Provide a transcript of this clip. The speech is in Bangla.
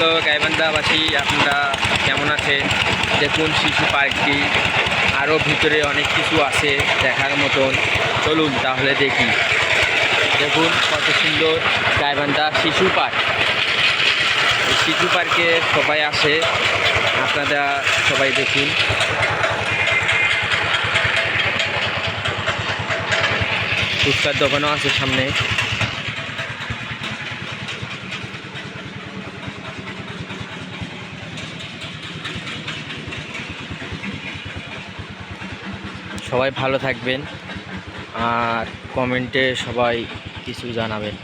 হ্যালো গাইবান্ধাবাসী, আপনারা কেমন আছেন? দেখুন শিশু পার্কটি, আরও ভিতরে অনেক কিছু আছে দেখার মতন। চলুন তাহলে দেখি। দেখুন কত সুন্দর গাইবান্ধা শিশু পার্ক। এই শিশু পার্কে সবাই আসে, আপনারা সবাই দেখুন। ফুচকার দোকানও আছে সামনে। সবাই ভালো থাকবেন আর কমেন্টে সবাই কিছু জানাবেন।